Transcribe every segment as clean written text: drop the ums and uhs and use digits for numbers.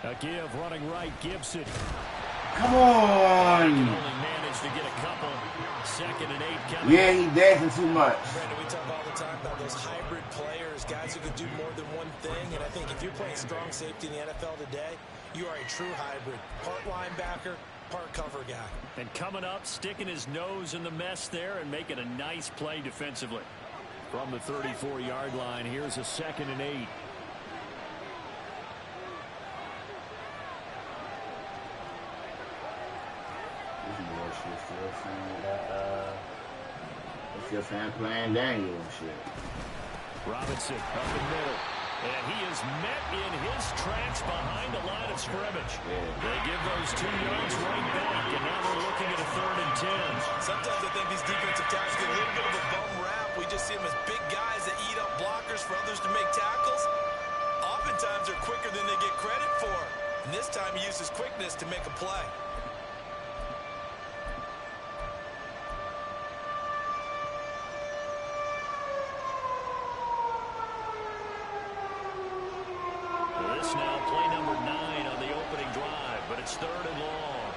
A give running right, Gibson. Come on. Only managed to get a couple. 2nd and 8 coming. Yeah, he dancing too much. Brandon, we talk all the time about those hybrid players, guys who can do more than one thing. And I think if you're playing strong safety in the NFL today, you are a true hybrid. Part linebacker, part cover guy. And coming up, sticking his nose in the mess there and making a nice play defensively. From the 34-yard line, here's a 2nd and 8. Still saying playing Daniel and shit. Robinson up the middle. And he is met in his tracks behind the line of scrimmage. They give those 2 yards right back, and now they're looking at a 3rd and 10. Sometimes I think these defensive tackles get a little bit of a bum rap. We just see them as big guys that eat up blockers for others to make tackles. Oftentimes they're quicker than they get credit for. And this time he uses quickness to make a play. This now play number 9 on the opening drive, but it's 3rd and long.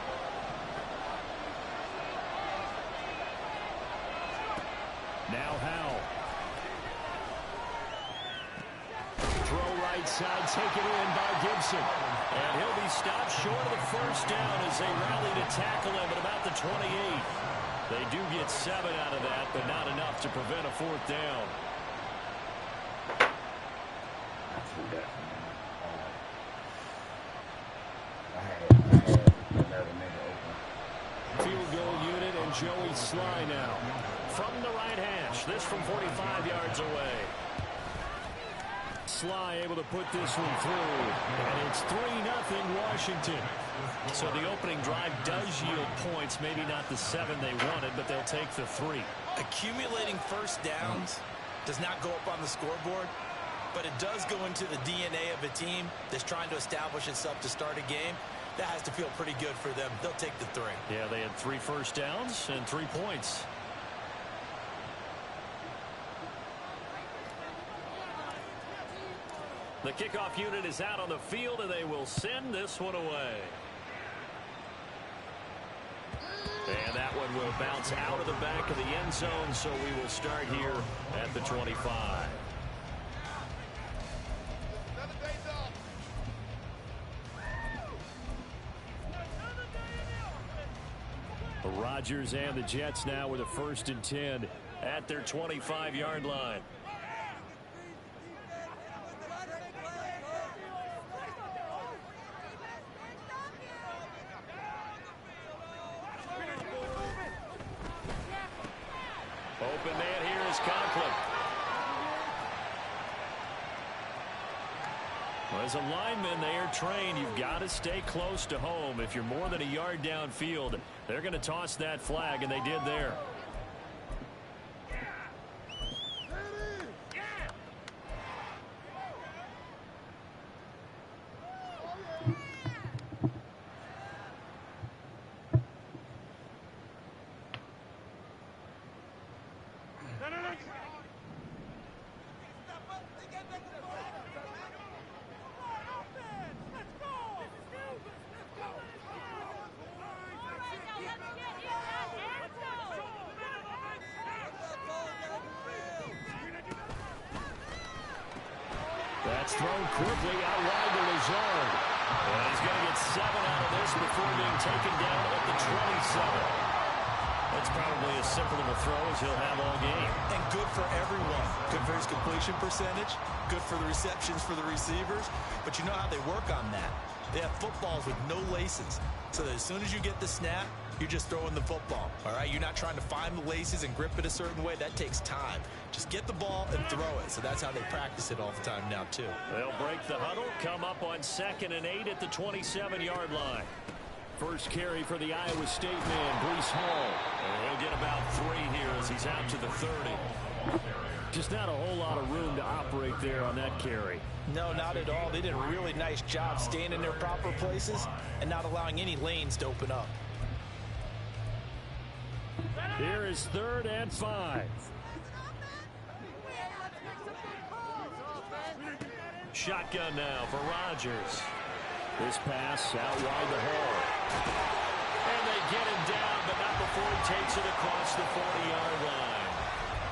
Now Howell. Throw right side, taken in by Gibson. And he'll be stopped short of the 1st down as they rally to tackle him at about the 28. They do get 7 out of that, but not enough to prevent a 4th down. Field goal unit and Joey Sly now. From the right hash, this from 45 yards away. Sly able to put this one through. And it's 3-0 Washington. So the opening drive does yield points. Maybe not the 7 they wanted, but they'll take the 3. Accumulating 1st downs does not go up on the scoreboard, but it does go into the DNA of a team that's trying to establish itself to start a game. That has to feel pretty good for them. They'll take the 3. Yeah, they had 3 first downs and 3 points. The kickoff unit is out on the field, and they will send this one away. And that one will bounce out of the back of the end zone, so we will start here at the 25. The Rodgers and the Jets now with a 1st and 10 at their 25-yard line. Open man here is Conklin. Well, as a lineman, they are trained. You've got to stay close to home. If you're more than a yard downfield, they're going to toss that flag, and they did there. That's thrown quickly out wide to Lazard. And he's going to get 7 out of this before being taken down at the 27. That's probably as simple of a throw as he'll have all game. And good for everyone. Good for his completion percentage. Good for the receptions for the receivers. But you know how they work on that. They have footballs with no laces. So that as soon as you get the snap, you're just throwing the football. All right? You're not trying to find the laces and grip it a certain way. That takes time. Just get the ball and throw it. So that's how they practice it all the time now, too. They'll break the huddle, come up on 2nd and 8 at the 27-yard line. First carry for the Iowa State man, Breece Hall. And he'll get about 3 here as he's out to the 30. Just not a whole lot of room to operate there on that carry. No, not at all. They did a really nice job staying in their proper places and not allowing any lanes to open up. Here is 3rd and 5. Shotgun now for Rodgers. This pass out wide the hole. And they get him down, but not before he takes it across the 40-yard line.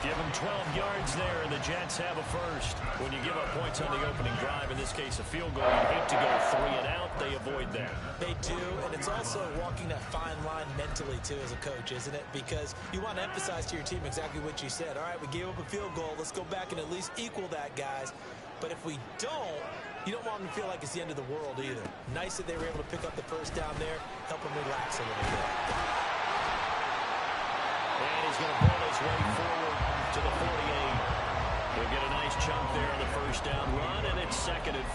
Give him 12 yards there, and the Jets have a first. When you give up points on the opening drive, in this case a field goal, you hate to go 3 and out. They avoid that. They do, and it's also walking that fine line mentally, too, as a coach, isn't it? Because you want to emphasize to your team exactly what you said. All right, we gave up a field goal. Let's go back and at least equal that, guys. But if we don't, you don't want them to feel like it's the end of the world either. Nice that they were able to pick up the first down there, help them relax a little bit. And he's going to pull his way forward to the 48. He'll get a nice chunk there on the first down run, and it's 2nd and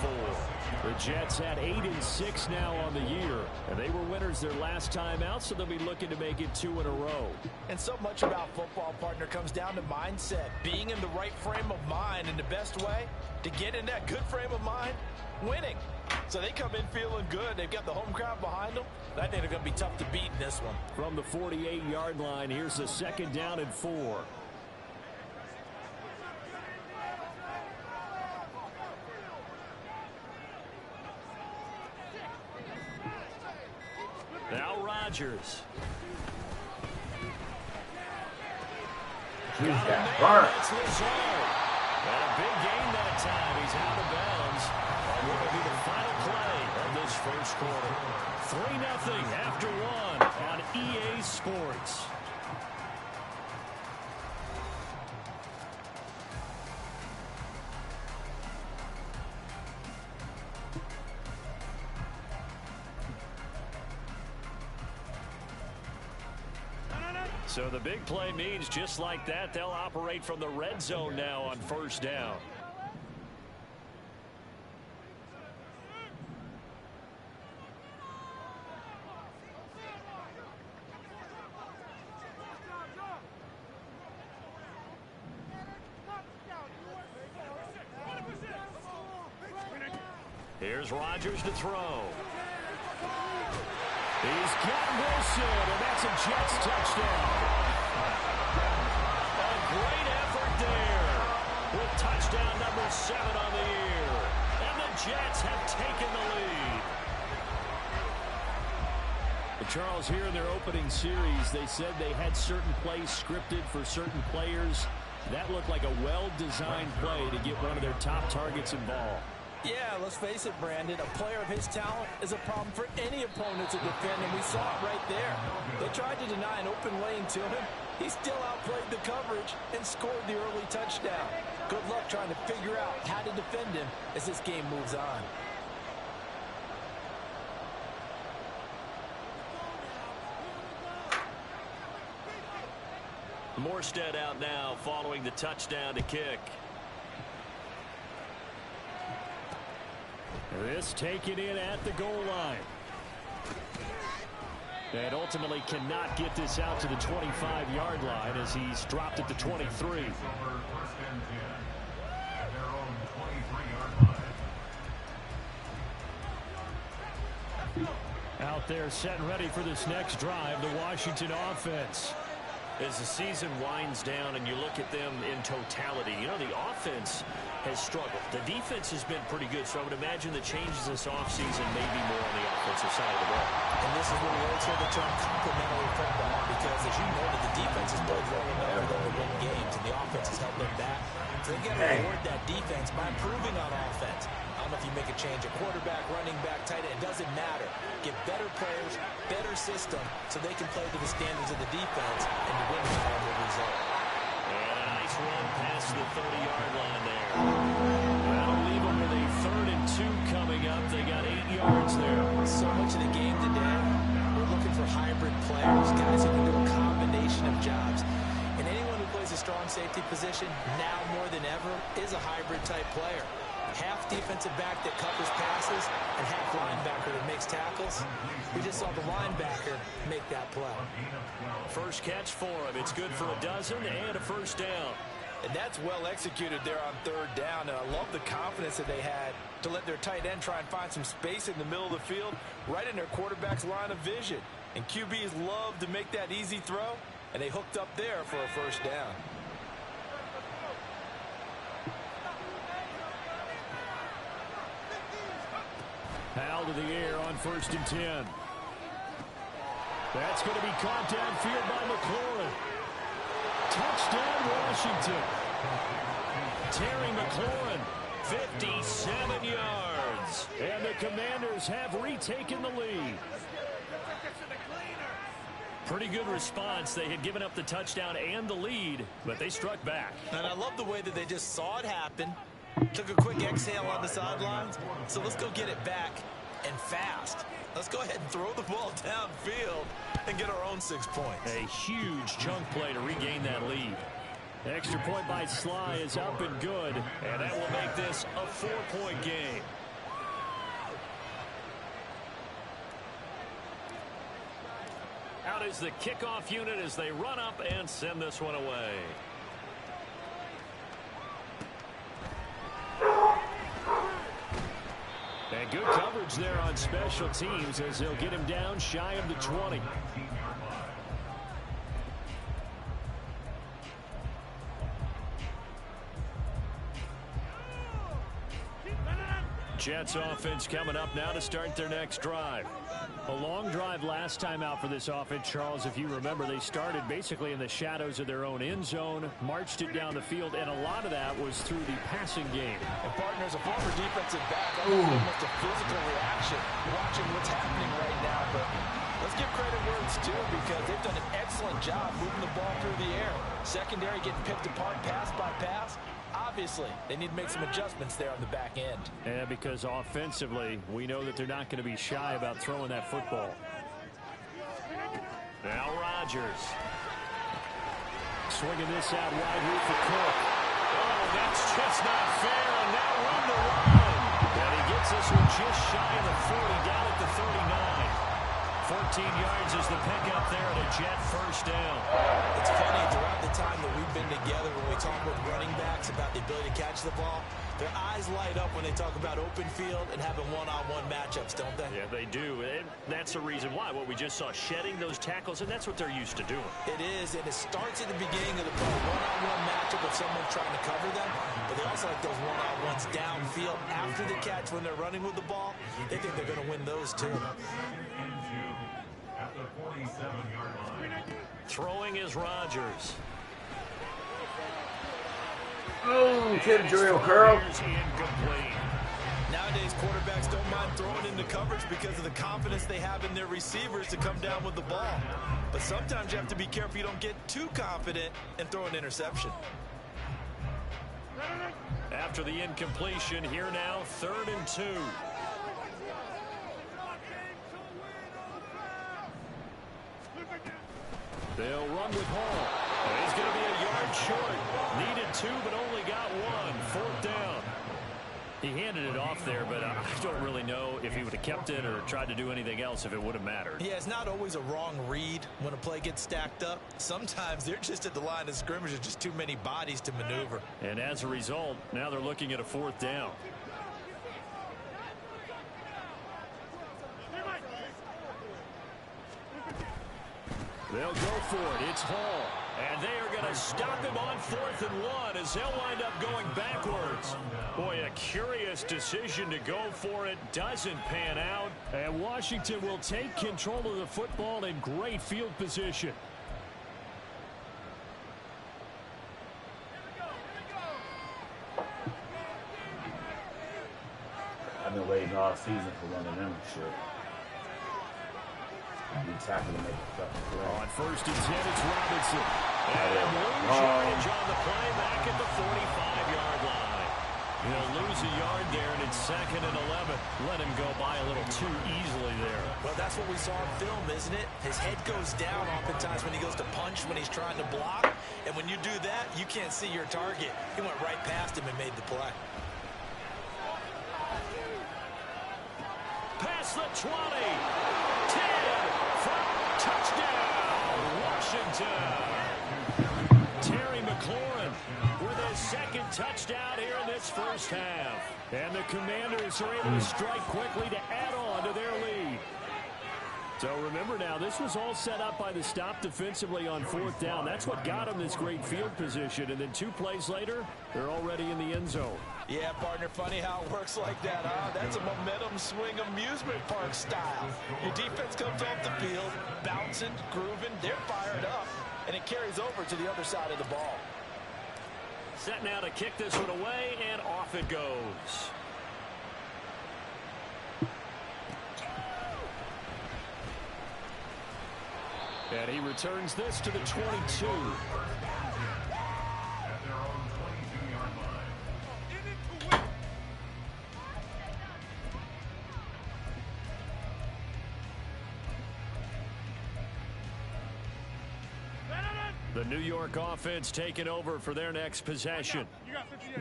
4. The Jets had 8 and 6 now on the year, and they were winners their last time out, so they'll be looking to make it 2 in a row. And so much about football, partner, comes down to mindset. Being in the right frame of mind, and the best way to get in that good frame of mind, winning. So they come in feeling good. They've got the home crowd behind them. I think they're going to be tough to beat in this one. From the 48-yard line, here's the 2nd down and 4. Now Rodgers. He's got burnt. And a big gain that time. He's out of bounds. And will be the final play of this first quarter. 3-0 after 1 on EA Sports. So the big play means just like that, they'll operate from the red zone now on first down. Here's Rodgers to throw. He's got Wilson, and that's a Jets touchdown. A great effort there with touchdown number 7 on the year. And the Jets have taken the lead. But Charles, here in their opening series, they said they had certain plays scripted for certain players. That looked like a well-designed play to get one of their top targets involved. Yeah, let's face it, Brandon. A player of his talent is a problem for any opponent to defend, and we saw it right there. They tried to deny an open lane to him. He still outplayed the coverage and scored the early touchdown. Good luck trying to figure out how to defend him as this game moves on. Morstead out now following the touchdown to kick. This taken in at the goal line. And ultimately cannot get this out to the 25-yard line as he's dropped at the 23. Out there set and ready for this next drive, the Washington offense. As the season winds down and you look at them in totality, you know, the offense has struggled. The defense has been pretty good, so I would imagine the changes this offseason may be more on the offensive side of the ball. And this is where we always hear the term complementary football, because as you know, the defense has played well enough for them to win games, and the offense has held them back. So they got to reward that defense by improving on offense. I don't know if you make a change, a quarterback, running back, tight end, it doesn't matter. Get better players, better system, so they can play to the standards of the defense and win the final result. And a nice run past the 30-yard line there. That'll leave them with a 3rd and 2 coming up. They got 8 yards there. So much of the game today, we're looking for hybrid players, guys who can do a combination of jobs. And anyone who plays a strong safety position, now more than ever, is a hybrid-type player. Half defensive back that covers passes and half linebacker that makes tackles. We just saw the linebacker make that play. First catch for him. It's good for a dozen and a first down. And that's well executed there on 3rd down. And I love the confidence that they had to let their tight end try and find some space in the middle of the field, right in their quarterback's line of vision. And QBs love to make that easy throw, and they hooked up there for a first down. Powell to the air on 1st and 10. That's going to be caught downfield by McLaurin. Touchdown, Washington. Terry McLaurin, 57 yards. And the Commanders have retaken the lead. Pretty good response. They had given up the touchdown and the lead, but they struck back. And I love the way that they just saw it happen. Took a quick exhale on the sidelines. So let's go get it back and fast. Let's go ahead and throw the ball downfield and get our own 6 points. A huge chunk play to regain that lead. The extra point by Sly is up and good, and that will make this a 4-point game. Out is the kickoff unit as they run up and send this one away. And good coverage there on special teams as they'll get him down shy of the 20. Jets offense coming up now to start their next drive. A long drive last time out for this offense, Charles. If you remember, they started basically in the shadows of their own end zone, marched it down the field, and a lot of that was through the passing game. And partners, a former defensive back, almost a physical reaction watching what's happening right now. But let's give credit where it's due because they've done an excellent job moving the ball through the air. Secondary getting picked apart pass by pass. Obviously, they need to make some adjustments there on the back end. Yeah, because offensively, we know that they're not going to be shy about throwing that football. Now Rodgers. Swinging this out wide here for Cook. Oh, that's just not fair. And now run the run. And he gets this one just shy of the 40, down at the 39. 14 yards is the pickup there and a Jet first down. It's funny, throughout the time that we've been together, when we talk with running backs about the ability to catch the ball, their eyes light up when they talk about open field and having one-on-one matchups, don't they? Yeah, they do. And that's the reason why. What we just saw, shedding those tackles, and that's what they're used to doing. It is, and it starts at the beginning of the play. One-on-one matchup if someone's trying to cover them, but they also like those one-on-ones downfield after the catch when they're running with the ball. They think they're going to win those, too. Throwing is Rodgers. Oh, to the drill, curl. Incomplete. Nowadays, quarterbacks don't mind throwing into coverage because of the confidence they have in their receivers to come down with the ball. But sometimes you have to be careful you don't get too confident and throw an interception. After the incompletion, here now, 3rd and 2. They'll run with Hall. He's going to be a yard short. Needed 2, but only got 1. 4th down. He handed it off there, but I don't really know if he would have kept it or tried to do anything else if it would have mattered. Yeah, it's not always a wrong read when a play gets stacked up. Sometimes they're just at the line of scrimmage. There's just too many bodies to maneuver. And as a result, now they're looking at a 4th down. They'll go for it. It's Hall. And they are going to stop him on 4th and 1 as they'll wind up going backwards. Boy, a curious decision to go for it. Doesn't pan out. And Washington will take control of the football in great field position. I've been waiting all season for one of them shit. Be tackling to make a fucking play. On 1st and 10, it's Robinson. And lose yardage on the play back at the 45-yard line. He'll lose a yard there, and it's 2nd and 11. Let him go by a little too easily there. Well, that's what we saw in film, isn't it? His head goes down oftentimes when he goes to punch, when he's trying to block. And when you do that, you can't see your target. He went right past him and made the play. Past the 20. 10. Touchdown, Washington. Terry McLaurin with his 2nd touchdown here in this first half. And the Commanders are able to strike quickly to add on to their lead. So remember now, this was all set up by the stop defensively on 4th down. That's what got them this great field position. And then 2 plays later, they're already in the end zone. Yeah, partner, funny how it works like that, huh? That's a momentum swing amusement park style. Your defense comes off the field, bouncing, grooving, they're fired up, and it carries over to the other side of the ball. Set now to kick this one away, and off it goes. And he returns this to the 22. The New York offense taking over for their next possession.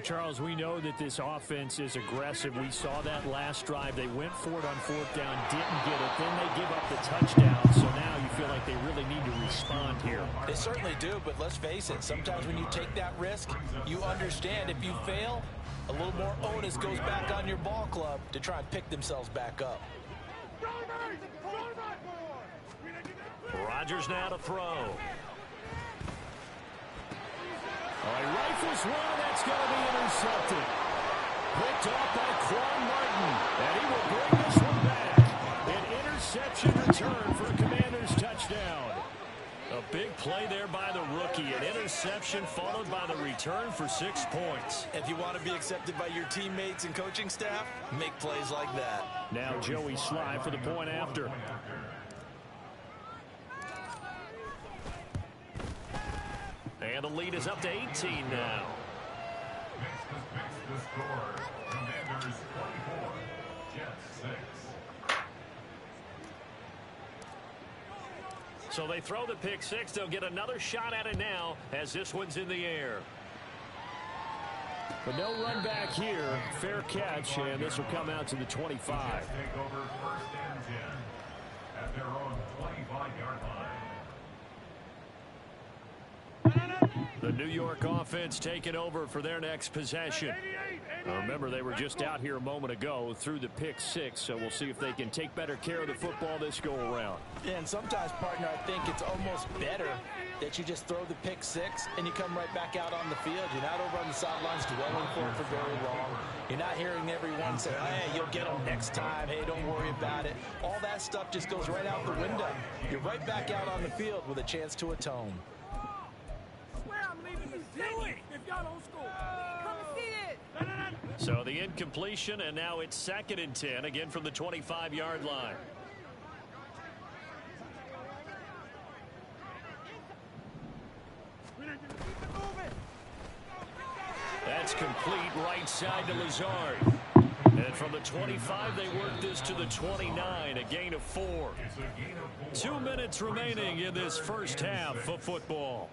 Charles, we know that this offense is aggressive. We saw that last drive. They went for it on fourth down, didn't get it. Then they give up the touchdown. So now you feel like they really need to respond here. They certainly do, but let's face it. Sometimes when you take that risk, you understand if you fail, a little more onus goes back on your ball club to try and pick themselves back up. Rodgers now to throw. Oh, he rifles one. That's going to be intercepted. Picked off by Quan Martin. And he will bring this one back. An interception return for a Commanders touchdown. A big play there by the rookie. An interception followed by the return for 6 points. If you want to be accepted by your teammates and coaching staff, make plays like that. Now Joey Sly for the point after. And the lead is up to 18 now. Makes the score. Commanders 24, Jets 6. So they throw the pick six. They'll get another shot at it now as this one's in the air. But no run back here. Fair catch, and this will come out to the 25. Take over 1st and 10 at their own 25-yard line. The New York offense taking over for their next possession. Now remember, they were just out here a moment ago through the pick six, so we'll see if they can take better care of the football this go-around. And sometimes, partner, I think it's almost better that you just throw the pick six and you come right back out on the field. You're not over on the sidelines dwelling for it for very long. You're not hearing everyone say, hey, you'll get them next time. Hey, don't worry about it. All that stuff just goes right out the window. You're right back out on the field with a chance to atone. So the incompletion, and now it's 2nd and 10, again from the 25-yard line. That's complete right side to Lazard. And from the 25, they work this to the 29, a gain of 4. 2 minutes remaining in this first half of football.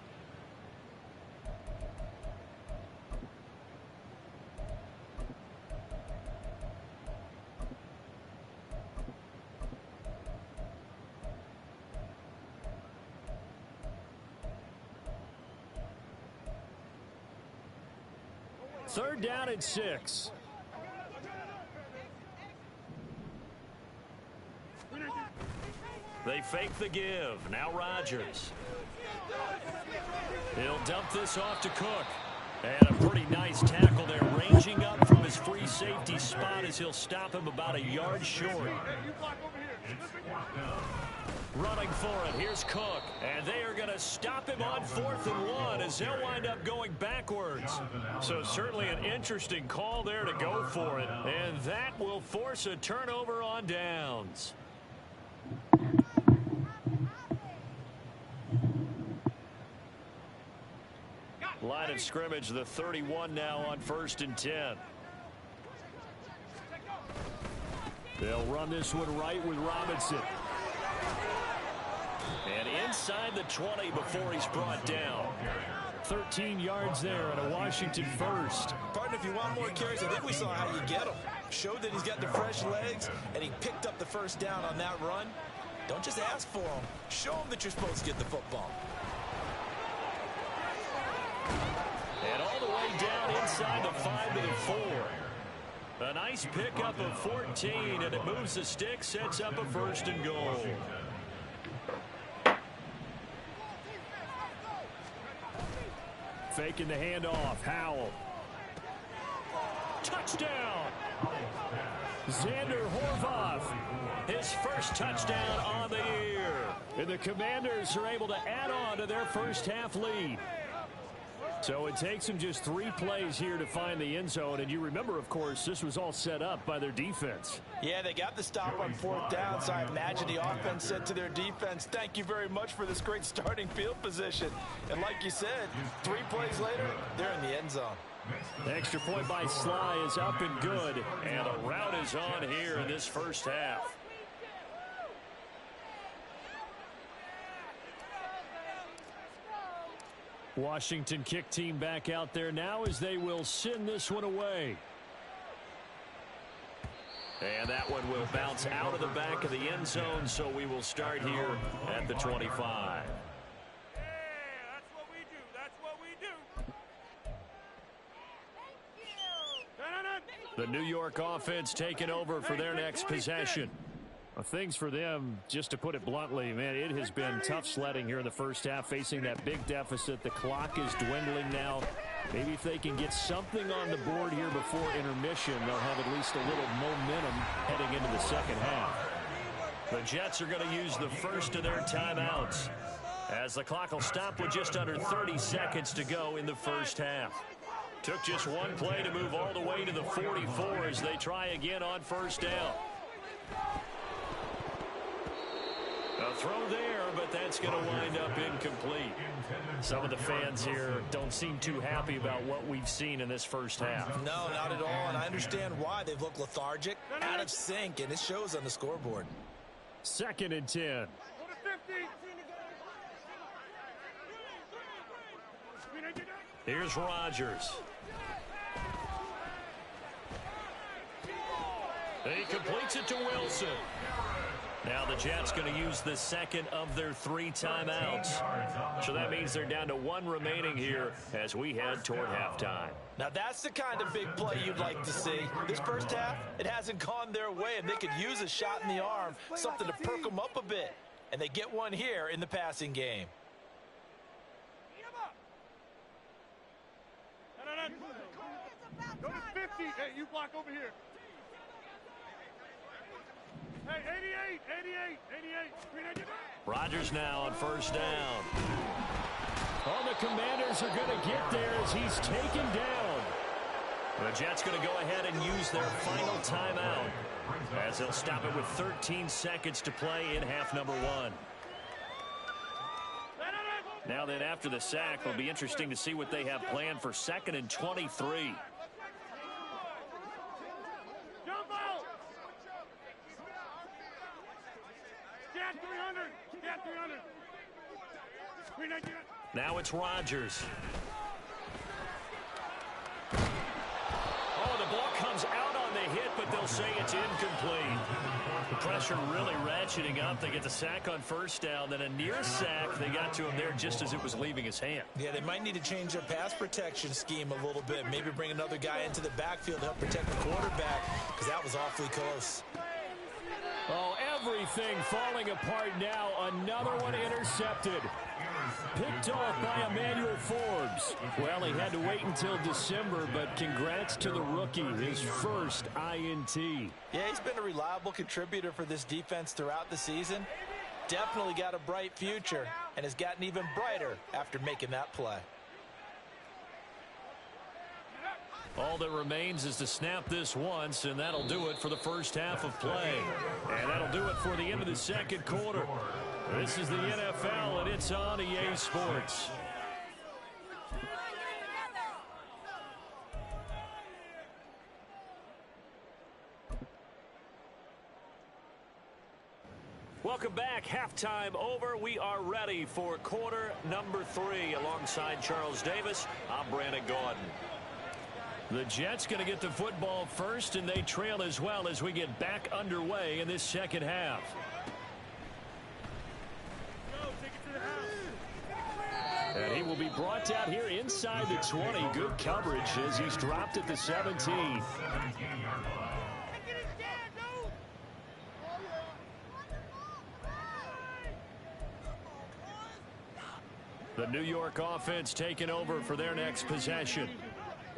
Third down and 6. They fake the give. Now Rodgers. He'll dump this off to Cook. And a pretty nice tackle there, ranging up from his free safety spot as he'll stop him about a yard short. Running for it, here's Cook, and they are going to stop him on 4th and 1 as they'll wind up going backwards. So certainly an interesting call there to go for it, and that will force a turnover on downs. Line of scrimmage, the 31 now on 1st and 10. They'll run this one right with Robinson. And inside the 20 before he's brought down. 13 yards there and a Washington first. Partner, if you want more carries, I think we saw how you get them. Showed that he's got the fresh legs, and he picked up the first down on that run. Don't just ask for them. Show them that you're supposed to get the football. And all the way down inside the 5 to the 4. A nice pickup of 14, and it moves the stick, sets up a 1st and goal. Faking the handoff. Howell. touchdown. Xander Horvath, his first touchdown on the year. And the Commanders are able to add on to their first half lead. So it takes them just 3 plays here to find the end zone. And you remember, of course, this was all set up by their defense. Yeah, they got the stop on 4th down, so I imagine the offense said to their defense, thank you very much for this great starting field position. And like you said, 3 plays later, they're in the end zone. The extra point by Sly is up and good. And the route is on here in this first half. Washington kick team back out there now as they will send this one away. And that one will bounce out of the back of the end zone, so we will start here at the 25. Hey, that's what we do. That's what we do. The New York offense taking over for their next possession. Things for them, just to put it bluntly, man, it has been tough sledding here in the first half, facing that big deficit. The clock is dwindling now. Maybe if they can get something on the board here before intermission, they'll have at least a little momentum heading into the second half. The Jets are going to use the first of their timeouts, as the clock will stop with just under 30 seconds to go in the first half. Took just one play to move all the way to the 44 as they try again on first down. A throw there, but that's going to wind up incomplete. Some of the fans here don't seem too happy about what we've seen in this first half. No, not at all, and I understand why. They've looked lethargic, out of sync, and it shows on the scoreboard. 2nd and 10. Here's Rodgers. He completes it to Wilson. Now the Jets going to use the second of their 3 timeouts. So that means they're down to 1 remaining here as we head toward halftime. Now that's the kind of big play you'd like to see. This first half, it hasn't gone their way, and they could use a shot in the arm, something to perk them up a bit. And they get one here in the passing game. Go to 50. Hey, you block over here. Hey, 88. Rodgers now on first down. Oh, the Commanders are going to get there as he's taken down. The Jets going to go ahead and use their final timeout as they'll stop it with 13 seconds to play in half number 1. Now then, after the sack, it'll be interesting to see what they have planned for 2nd and 23. Now it's Rodgers. Oh, the ball comes out on the hit, but they'll say it's incomplete. The pressure really ratcheting up. They get the sack on first down, then a near sack. They got to him there just as it was leaving his hand. Yeah, they might need to change their pass protection scheme a little bit. Maybe bring another guy into the backfield to help protect the quarterback, because that was awfully close. Oh, everything falling apart now. Another one intercepted. Picked off by Emmanuel Forbes. Well, he had to wait until December, but congrats to the rookie, his first INT. Yeah, he's been a reliable contributor for this defense throughout the season. Definitely got a bright future, and has gotten even brighter after making that play. All that remains is to snap this once, and that'll do it for the first half of play. And that'll do it for the end of the second quarter. This is the NFL, and it's on EA Sports. Welcome back. Halftime over. We are ready for quarter number 3. Alongside Charles Davis, I'm Brandon Gordon. The Jets going to get the football first, and they trail as well as we get back underway in this second half. And he will be brought down here inside the 20. Good coverage as he's dropped at the 17. The New York offense taking over for their next possession.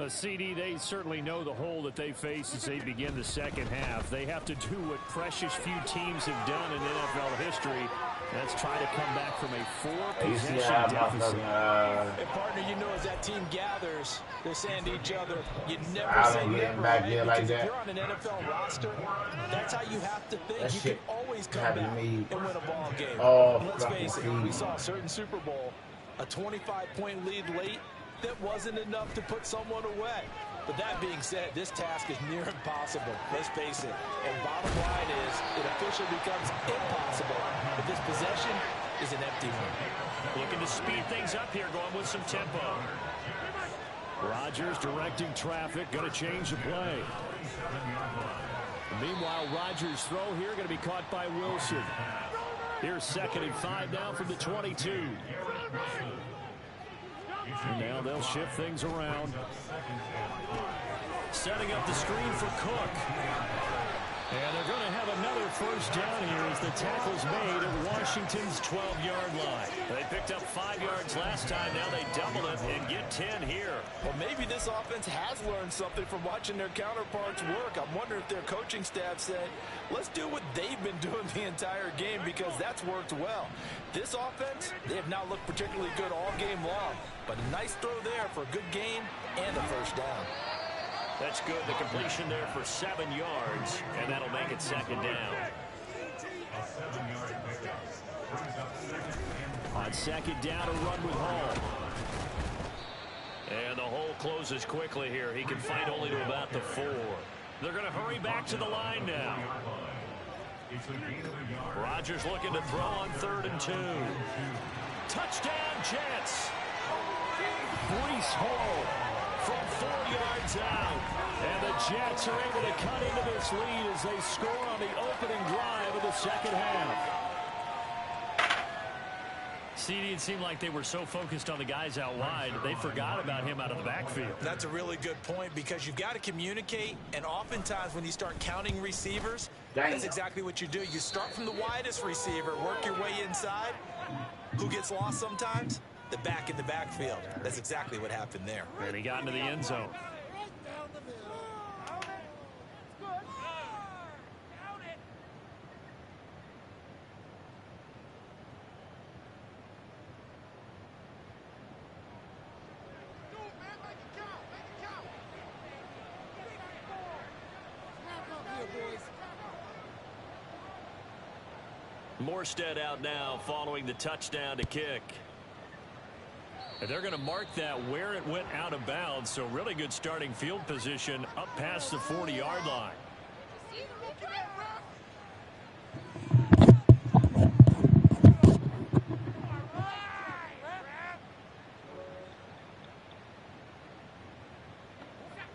CD, they certainly know the hole that they face as they begin the second half. They have to do what precious few teams have done in NFL history. That's try to come back from a 4-possession deficit. And partner, you know, as that team gathers, they're saying to each other, you never say never, right? Because like if that. you're on an NFL roster, that's how you have to think. That you shit can always come back and win a ball game. Oh, Let's face it, we saw a certain Super Bowl, a 25-point lead late, that wasn't enough to put someone away. But that being said, this task is near impossible. Let's face it. And bottom line is, it officially becomes impossible if this possession is an empty one. Looking to speed things up here, going with some tempo. Rodgers directing traffic, going to change the play. Meanwhile, Rodgers' throw here going to be caught by Wilson. Here's 2nd and 5 now from the 22. And now they'll shift things around. Setting up the screen for Cook. And they're going to have another first down here as the tackle's made at Washington's 12-yard line. They picked up 5 yards last time. Now they double it and get 10 here. Well, maybe this offense has learned something from watching their counterparts work. I'm wondering if their coaching staff said, let's do what they've been doing the entire game, because that's worked well. This offense, they have not looked particularly good all game long. But a nice throw there for a good gain and a first down. That's good. The completion there for 7 yards, and that'll make it 2nd down. On 2nd down, a run with Hall. And the hole closes quickly here. He can fight only to about the 4. They're going to hurry back to the line now. Rodgers looking to throw on 3rd and 2. Touchdown, Jets. Brees Hall from 4 yards out. And the Jets are able to cut into this lead as they score on the opening drive of the second half. CD, it seemed like they were so focused on the guys out wide, they forgot about him out of the backfield. That's a really good point, because you've got to communicate, and oftentimes when you start counting receivers, that's exactly what you do. You start from the widest receiver, work your way inside. Who gets lost sometimes? The back in the backfield. That's exactly what happened there. And he got into the end zone. Morstead out now following the touchdown to kick. And they're going to mark that where it went out of bounds, so really good starting field position up past the 40-yard line.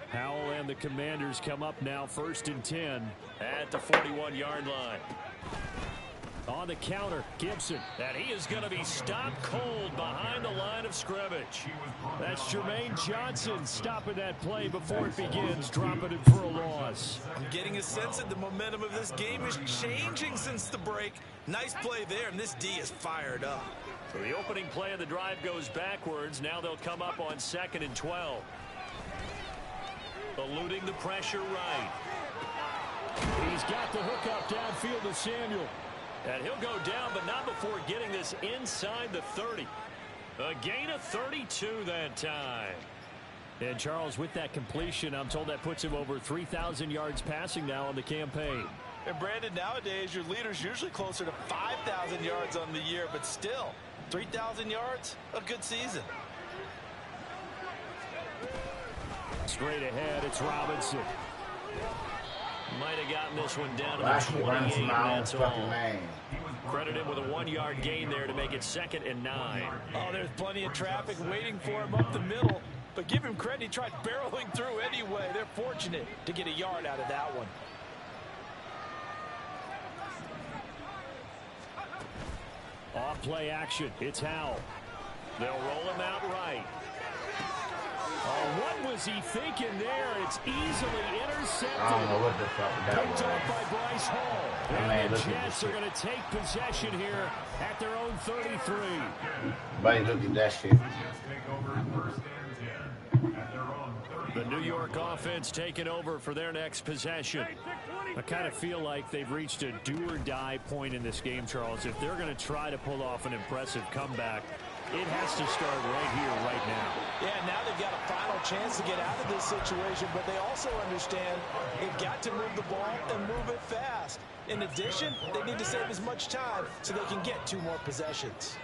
Howell and the Commanders come up now 1st and 10 at the 41-yard line. On the counter, Gibson. And he is going to be stopped cold behind the line of scrimmage. That's Jermaine Johnson stopping that play before it begins, dropping it for a loss. I'm getting a sense that the momentum of this game is changing since the break. Nice play there, and this D is fired up. So the opening play of the drive goes backwards. Now they'll come up on 2nd and 12. Eluding the pressure right. He's got the hook up downfield to Samuel. And he'll go down, but not before getting this inside the 30. A gain of 32 that time. And Charles, with that completion, I'm told that puts him over 3,000 yards passing now on the campaign. And Brandon, nowadays your leader's usually closer to 5,000 yards on the year, but still, 3,000 yards, a good season. Straight ahead, it's Robinson. Might have gotten this one down to the 28, that's all. Credit him with a 1-yard gain there to make it 2nd and 9. Oh, there's plenty of traffic waiting for him up the middle. But give him credit, he tried barreling through anyway. They're fortunate to get a yard out of that one. Off play action, it's Howell. They'll roll him out right. Oh, what was he thinking there? It's easily intercepted. I don't know what the fuck that Picked was. off by Bryce Hall. And the Jets are going to take possession here at their own 33. Buddy, look at that shit. The New York offense taking over for their next possession. I kind of feel like they've reached a do-or-die point in this game, Charles. If they're going to try to pull off an impressive comeback, it has to start right here, right now. Yeah, now they've got a final chance to get out of this situation, but they also understand they've got to move the ball and move it fast. In addition, they need to save as much time so they can get 2 more possessions.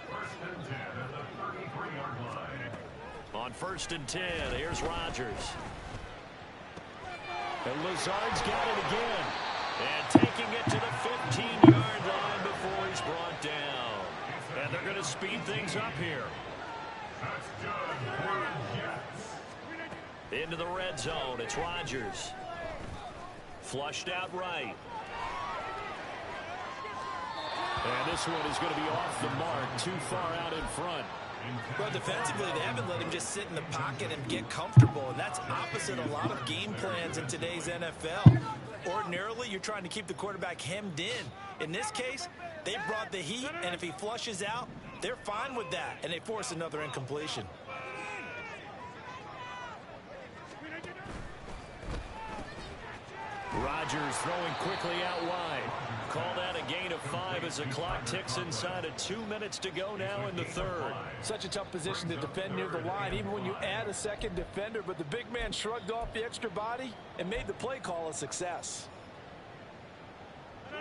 On 1st and 10, here's Rodgers. And Lazard's got it again. And taking it to the 15-yard line before he's brought down. And they're going to speed things up here. Into the red zone. It's Rodgers. Flushed out right. And this one is going to be off the mark, too far out in front. Well, defensively, they haven't let him just sit in the pocket and get comfortable, and that's opposite a lot of game plans in today's NFL. Ordinarily, you're trying to keep the quarterback hemmed in. In this case, they brought the heat, and if he flushes out, they're fine with that, and they force another incompletion. Rodgers throwing quickly out wide. Call that a gain of 5 as the clock ticks inside of 2 minutes to go now in the 3rd. Such a tough position to defend near the line, even when you add a second defender, but the big man shrugged off the extra body and made the play call a success.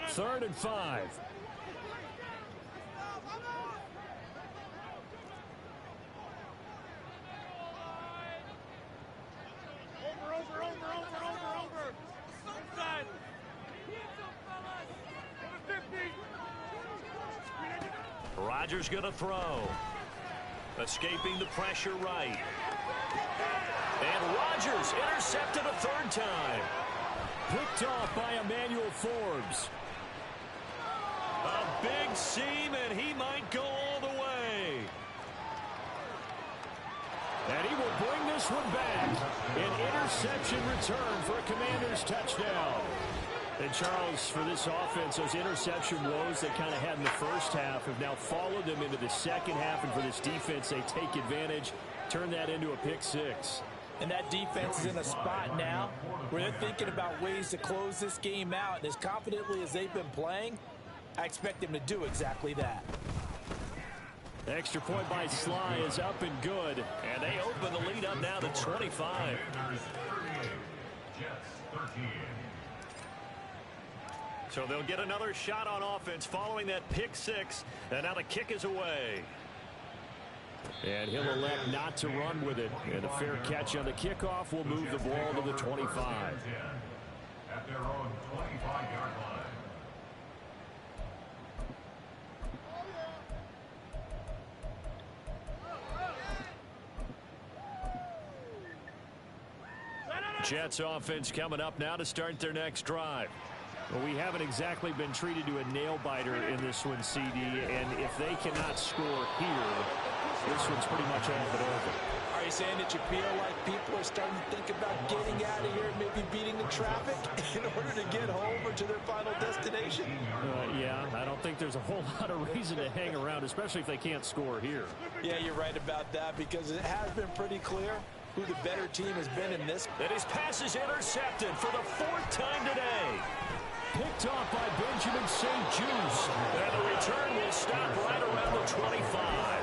3rd and 5. Rodgers going to throw. Escaping the pressure right. And Rodgers intercepted a 3rd time. Picked off by Emmanuel Forbes. A big seam, and he might go all the way. And he will bring this one back. An interception return for a Commanders touchdown. And Charles, for this offense, those interception woes they kind of had in the first half have now followed them into the second half. And for this defense, they take advantage, turn that into a pick 6. And that defense is in a spot now where they're thinking about ways to close this game out. And as confidently as they've been playing, I expect them to do exactly that. Extra point by Sly is up and good. And they open the lead up now to 25. So they'll get another shot on offense following that pick 6. And now the kick is away. And he'll elect not to run with it. And a fair catch on the kickoff will move the ball to the 25. At their own 25-yard line. Jets offense coming up now to start their next drive. Well, we haven't exactly been treated to a nail-biter in this one, CD. And if they cannot score here, this one's pretty much all but over. Are you saying that you feel like people are starting to think about getting out of here and maybe beating the traffic in order to get home or to their final destination? Yeah, I don't think there's a whole lot of reason to hang around, especially if they can't score here. Yeah, you're right about that, because it has been pretty clear who the better team has been in this. And his pass is intercepted for the 4th time today. Picked off by Benjamin St. Juice. And the return will stop right around the 25.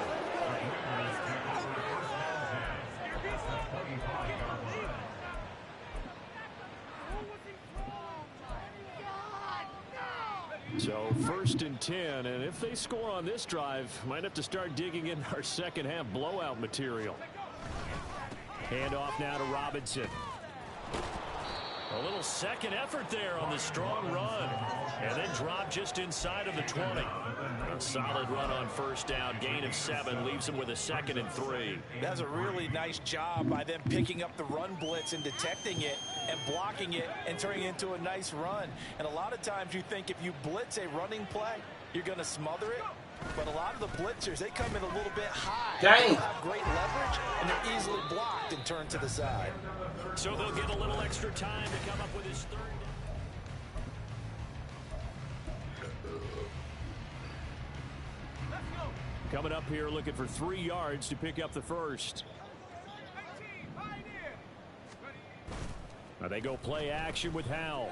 So 1st and 10, and if they score on this drive, might have to start digging in our second half blowout material. Handoff now to Robinson. A little second effort there on the strong run. And then drop just inside of the 20. A solid run on 1st down. Gain of 7 leaves him with a 2nd and 3. That's a really nice job by them picking up the run blitz and detecting it and blocking it and turning it into a nice run. And a lot of times you think if you blitz a running play, you're going to smother it. But a lot of the blitzers, they come in a little bit high. Dang. They have great leverage, and they're easily blocked and turned to the side. So they'll get a little extra time to come up with his 3rd. Coming up here looking for 3 yards to pick up the first. They go play action with Howell.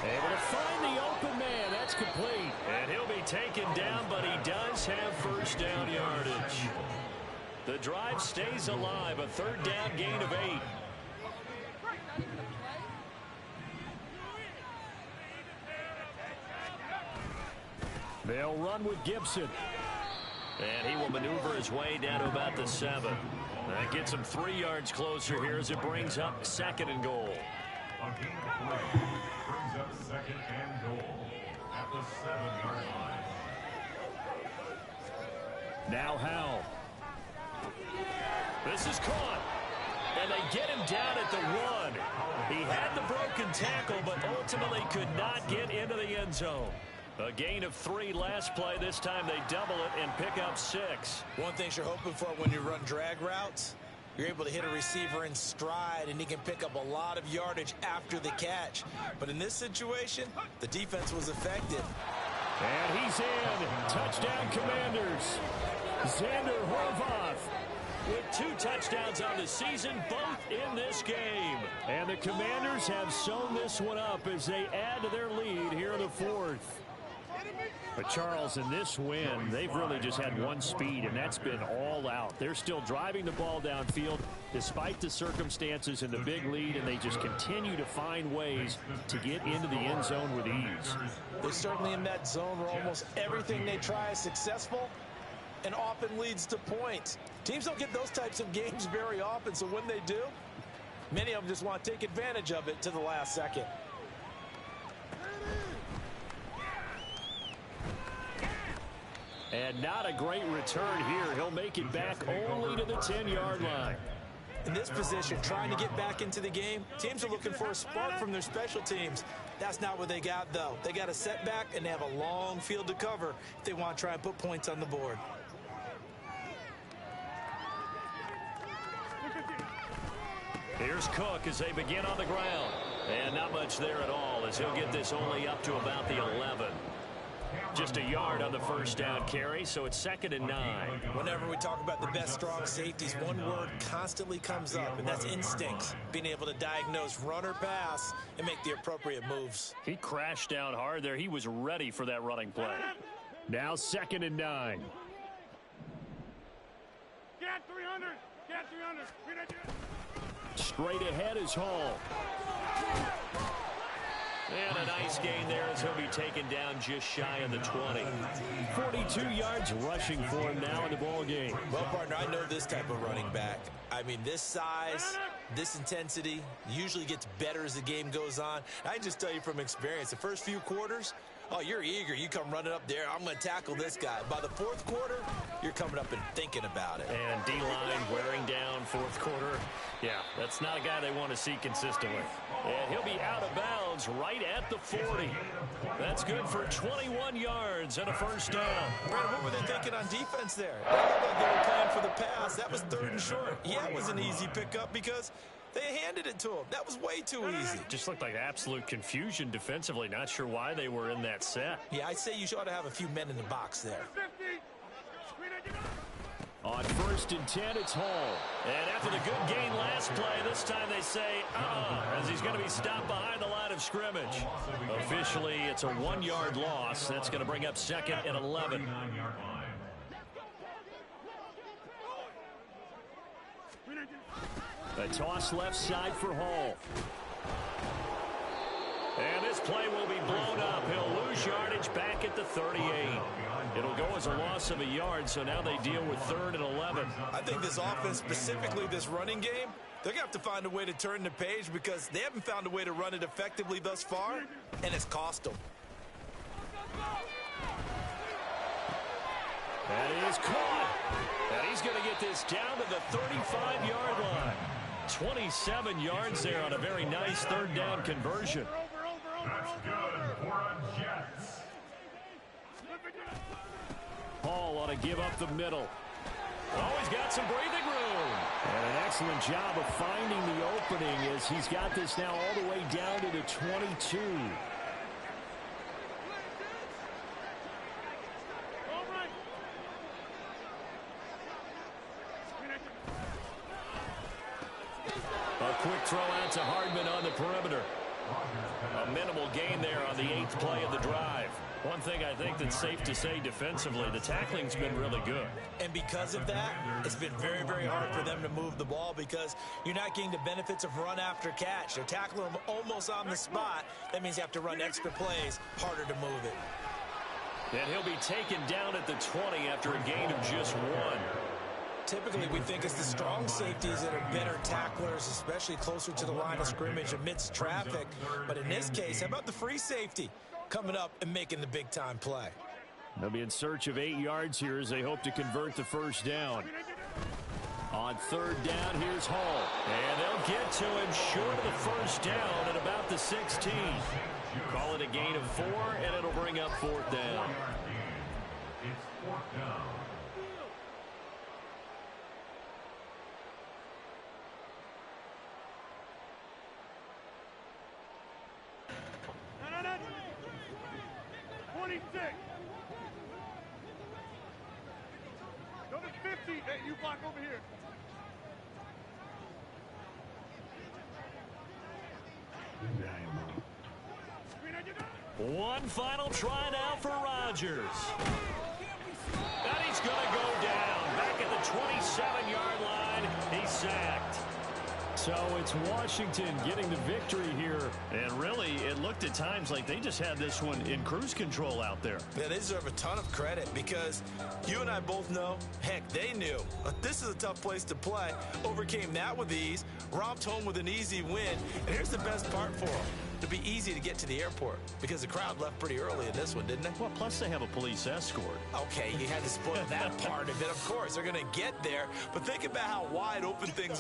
Able to find the open man. That's complete. And he'll be taken down, but he does have first down yardage. The drive stays alive. A third down gain of 8. They'll run with Gibson. And he will maneuver his way down to about the 7. That gets him 3 yards closer here as it brings up 2nd and goal. A gain of 3 brings up 2nd and goal at the 7-yard line. Now Howell. This is caught. And they get him down at the 1. He had the broken tackle, but ultimately could not get into the end zone. A gain of 3 last play. This time they double it and pick up 6. One thing you're hoping for when you run drag routes, you're able to hit a receiver in stride, and he can pick up a lot of yardage after the catch. But in this situation, the defense was effective. And he's in. Touchdown, Commanders. Xander Horvath with 2 touchdowns on the season, both in this game. And the Commanders have sewn this one up as they add to their lead here in the 4th. But Charles, in this win, they've really just had one speed, and that's been all out. They're still driving the ball downfield despite the circumstances and the big lead, and they just continue to find ways to get into the end zone with ease. They're certainly in that zone where almost everything they try is successful and often leads to points. Teams don't get those types of games very often, so when they do, many of them just want to take advantage of it to the last second. And not a great return here. He'll make it back only to the 10-yard line. In this position, trying to get back into the game, teams are looking for a spark from their special teams. That's not what they got, though. They got a setback, and they have a long field to cover if they want to try and put points on the board. Here's Cook as they begin on the ground. And not much there at all as he'll get this only up to about the 11. Just a yard on the first down carry, so it's 2nd and 9. Whenever we talk about the best strong safeties, one word constantly comes up, and that's instincts. Being able to diagnose run or pass and make the appropriate moves. He crashed down hard there. He was ready for that running play. Now 2nd and 9. Get 300. Get 300. Straight ahead is Hall. And a nice gain there as he'll be taken down just shy of the 20. 42 yards rushing for him now in the ball game. Well, partner, I know this type of running back. I mean, this size, this intensity usually gets better as the game goes on. I can just tell you from experience, the first few quarters, oh, you're eager. You come running up there. I'm going to tackle this guy. By the 4th quarter, you're coming up and thinking about it. And D-line wearing down 4th quarter. Yeah, that's not a guy they want to see consistently. And he'll be out of bounds right at the 40. That's good for 21 yards and a first down. Brandon, what were they thinking on defense there? It looked like they were playing for the pass. That was 3rd and short. Yeah, it was an easy pickup because they handed it to him. That was way too easy. Just looked like absolute confusion defensively. Not sure why they were in that set. Yeah, I'd say you ought to have a few men in the box there. On 1st and 10, it's Hall. And after the good gain last play, this time they say, as he's going to be stopped behind the line of scrimmage. Officially, it's a 1-yard loss. That's going to bring up 2nd and 11. A toss left side for Hall. And this play will be blown up. He'll lose yardage back at the 38. It'll go as a loss of a yard, so now they deal with 3rd and 11. I think this offense, specifically this running game, they're going to have to find a way to turn the page because they haven't found a way to run it effectively thus far, and it's cost them. That is caught. And he's going to get this down to the 35-yard line. 27 yards there on a very nice 3rd down conversion. That's good for a Jets. Hall ought to give up the middle. Oh, he's got some breathing room. And an excellent job of finding the opening as he's got this now all the way down to the 22. A Quick throw out to Hardman on the perimeter. A minimal gain there on the 8th play of the drive. One thing I think that's safe to say defensively, the tackling's been really good. And because of that, it's been very, very hard for them to move the ball because you're not getting the benefits of run after catch. They're tackling them almost on the spot. That means you have to run extra plays, harder to move it. And he'll be taken down at the 20 after a gain of just 1. Typically, we think it's the strong safeties that are better tacklers, especially closer to the line of scrimmage amidst traffic. But in this case, how about the free safety coming up and making the big-time play? They'll be in search of 8 yards here as they hope to convert the first down. On 3rd down, here's Hall. And they'll get to him short of the first down at about the 16. Call it a gain of 4, and it'll bring up 4th down. It's 4th down. No. 26. Go to 50. Hey, you block over here. One final try now for Rodgers. And he's going to go down. Back at the 27-yard line. He's sacked. So it's Washington getting the victory here. And really, it looked at times like they just had this one in cruise control out there. Yeah, they deserve a ton of credit because you and I both know, heck, they knew. This is a tough place to play. Overcame that with ease, romped home with an easy win. And here's the best part for them. It'd be easy to get to the airport because the crowd left pretty early in this one, didn't it? Well, plus they have a police escort. Okay, you had to spoil that part of it. Of course, they're going to get there. But think about how wide open things